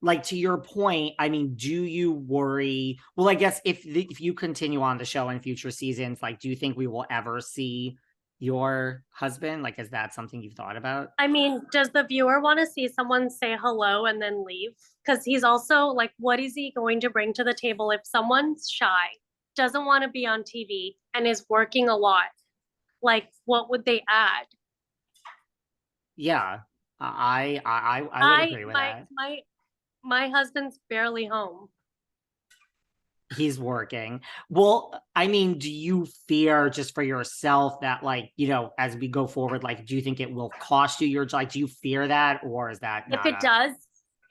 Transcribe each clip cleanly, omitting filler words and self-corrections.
Like, to your point, I mean, do you worry? Well, I guess if you continue on the show in future seasons, like, do you think we will ever see your husband? Like, is that something you've thought about? I mean, does the viewer want to see someone say hello and then leave? Because he's also like, what is he going to bring to the table if someone's shy, doesn't want to be on TV, and is working a lot? Like, what would they add? Yeah, I would I agree with my that. my my husband's barely home. He's working. Well, I mean, do you fear just for yourself that, like, as we go forward, like, do you think it will cost you your job? Like, do you fear that, or is that If not it a? does,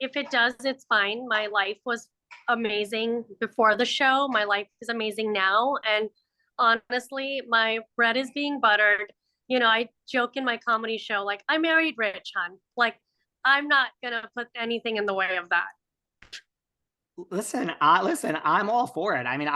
if it does, it's fine. My life was amazing before the show. My life is amazing now. And honestly, my bread is being buttered. I joke in my comedy show, like, I married rich, hon. Like, I'm not gonna put anything in the way of that. Listen, I'm all for it. I mean,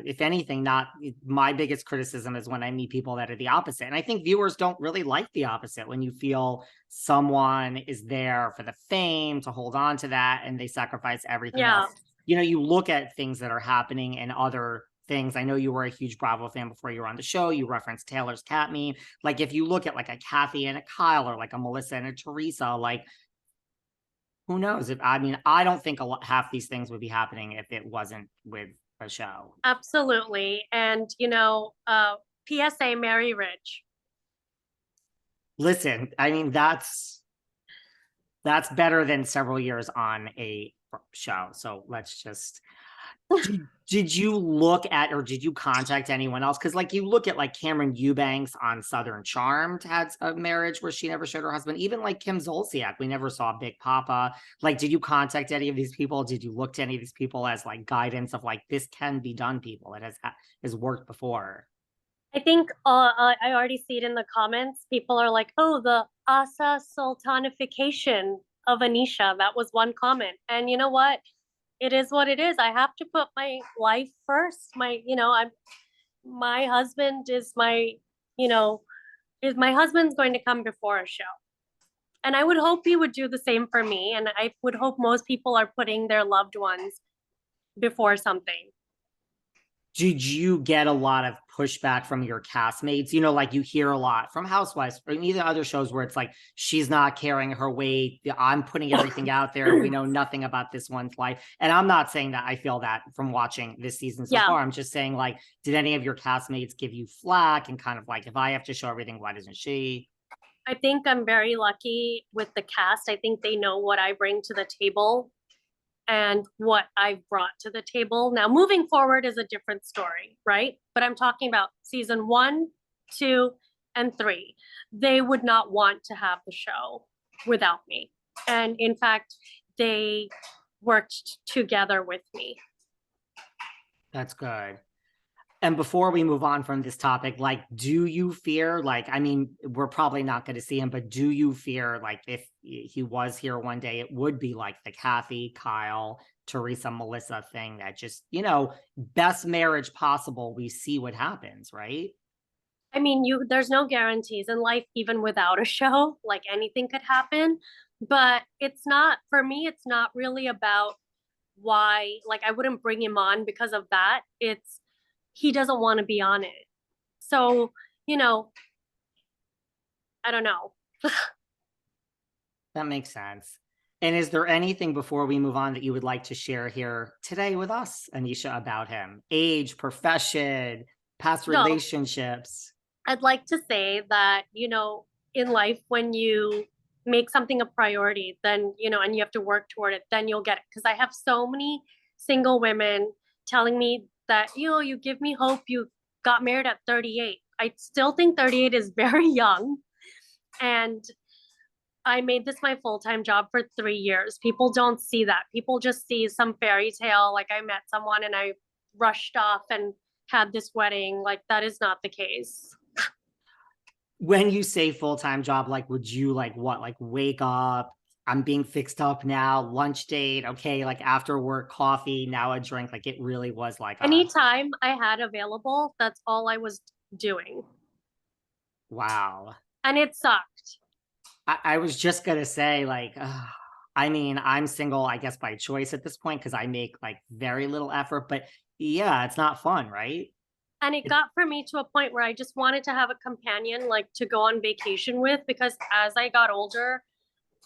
if anything, not my biggest criticism is when I meet people that are the opposite. And I think viewers don't really like the opposite when you feel someone is there for the fame to hold on to that and they sacrifice everything Yeah. else. You look at things that are happening in other things. I know you were a huge Bravo fan before you were on the show. You referenced Taylor's cat meme. Like, if you look at like a Kathy and a Kyle, or like a Melissa and a Teresa, like, who knows? I don't think half these things would be happening if it wasn't with a show. Absolutely. And PSA, Mary Rich. Listen, I mean, that's better than several years on a show. So let's just did you look at, or did you contact anyone else? Because, like, you look at like Cameron Eubanks on Southern Charmed had a marriage where she never showed her husband. Even like Kim Zolciak, we never saw Big Papa. Like, did you contact any of these people? Did you look to any of these people as like guidance of like, this can be done? People, it has worked before. I think I already see it in the comments. People are like, oh, the Asa Sultanification of Anisha. That was one comment. And you know what? It is what it is. I have to put my life first. My husband you know, is my husband's going to come before a show. And I would hope he would do the same for me. And I would hope most people are putting their loved ones before something. Did you get a lot of pushback from your castmates? Like, you hear a lot from Housewives or even other shows where it's like, she's not carrying her weight. I'm putting everything out there. We know nothing about this one's life. And I'm not saying that I feel that from watching this season so Yeah. far. I'm just saying, like, did any of your castmates give you flack and kind of like, if I have to show everything, why doesn't she? I think I'm very lucky with the cast. I think they know what I bring to the table and what I've brought to the table. Now, moving forward is a different story, right? But I'm talking about season 1, 2, and 3. They would not want to have the show without me. And in fact, they worked together with me. That's good. And before we move on from this topic, like, do you fear, like, I mean, we're probably not going to see him, but do you fear, like, if he was here one day, it would be like the Kathy, Kyle, Teresa, Melissa thing that just, best marriage possible. We see what happens, right? I mean, there's no guarantees in life, even without a show, like anything could happen. But it's not, for me, it's not really about why, like, I wouldn't bring him on because of that. It's, he doesn't want to be on it. So, you know, I don't know. That makes sense. And is there anything before we move on that you would like to share here today with us, Anisha, about him? Age, profession, past No, relationships? I'd like to say that, in life, when you make something a priority, then, and you have to work toward it, then you'll get it. Because I have so many single women telling me that, you give me hope you got married at 38. I still think 38 is very young. And I made this my full-time job for 3 years. People don't see that. People just see some fairy tale, like I met someone and I rushed off and had this wedding. Like, that is not the case. When you say full-time job, like, would you like what? Like, wake up, I'm being fixed up now, lunch date, okay, like after work, coffee, now a drink. Like, it really was like Anytime I had available, that's all I was doing. wow. And it sucked. I was just gonna say, like, I mean, I'm single, I guess, by choice at this point because I make like very little effort, but yeah, it's not fun, right? And it It- got for me to a point where I just wanted to have a companion like to go on vacation with, because as I got older,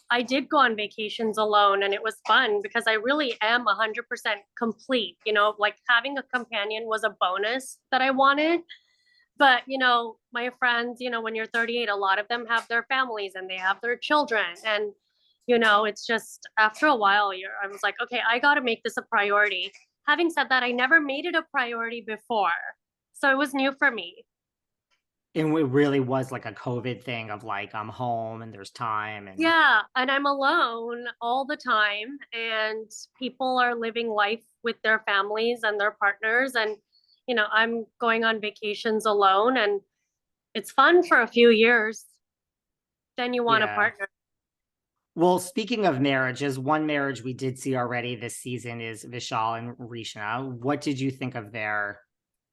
I did go on vacations alone and it was fun because I really am 100% complete. Like having a companion was a bonus that I wanted. But, my friends, when you're 38, a lot of them have their families and they have their children. And, it's just after a while, I was like, okay, I got to make this a priority. Having said that, I never made it a priority before. So it was new for me. it really was like a COVID thing of like, I'm home and there's time and Yeah, and I'm alone all the time, and people are living life with their families and their partners, and I'm going on vacations alone, and it's fun for a few years. Then you want a yeah. partner. Well, speaking of marriages, one marriage we did see already this season is Vishal and Rishna. What did you think of their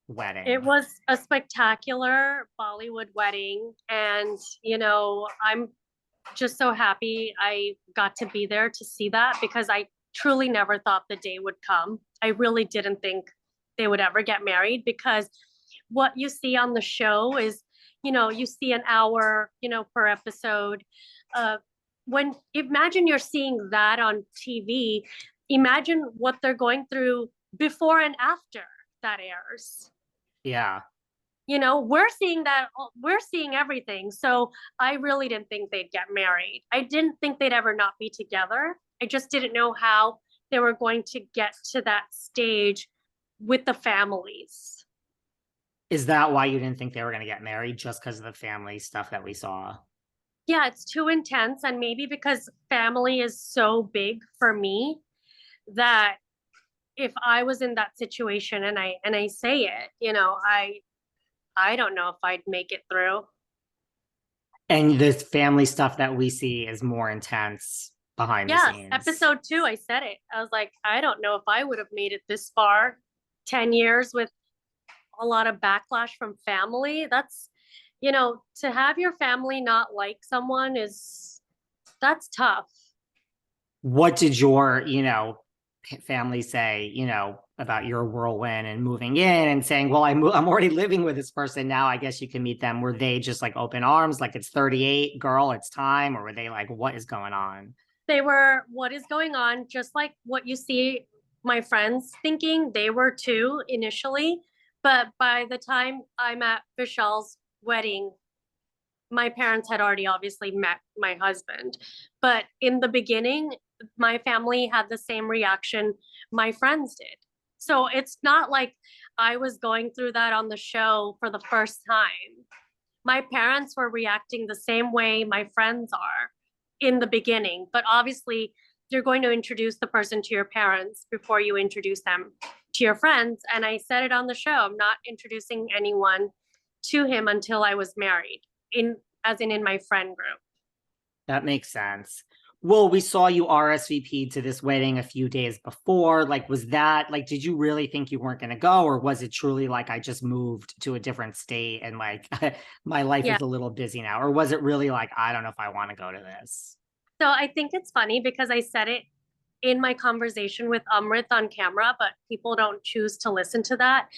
It wedding? was a spectacular Bollywood wedding, and I'm just so happy I got to be there to see that, because I truly never thought the day would come. I really didn't think they would ever get married, because what you see on the show is, you see an hour, per episode. Uh, when imagine you're seeing that on TV, imagine what they're going through before and after that airs. Yeah. We're seeing everything. So I really didn't think they'd get married. I didn't think they'd ever not be together. I just didn't know how they were going to get to that stage with the families. Is that why you didn't think they were going to get married just because of the family stuff that we saw? Yeah, it's too intense. And maybe because family is so big for me, that if I was in that situation and I say it, I don't know if I'd make it through. And this family stuff that we see is more intense behind the Yes, scenes. episode 2, I said it. I was like, I don't know if I would have made it this far. 10 years with a lot of backlash from family. To have your family not like someone that's tough. What did your, family say, about your whirlwind and moving in and saying, well, I'm already living with this person now. I guess you can meet them. Were they just like open arms, like it's 38, girl, it's time? Or were they like, what is going on? They were, what is going on? Just like what you see my friends thinking, they were too initially. But by the time I'm at Vishal's wedding, my parents had already obviously met my husband. But in the beginning, my family had the same reaction my friends did. So it's not like I was going through that on the show for the first time. My parents were reacting the same way my friends are in the beginning. But obviously, you're going to introduce the person to your parents before you introduce them to your friends. And I said it on the show, I'm not introducing anyone to him until I was married, in my friend group. That makes sense. Well, we saw you RSVP to this wedding a few days before. Like, was that like, did you really think you weren't going to go? Or was it truly like, I just moved to a different state and like my life Yeah. is a little busy now? Or was it really like, I don't know if I want to go to this? So I think it's funny because I said it in my conversation with Amrit on camera, but people don't choose to listen to that.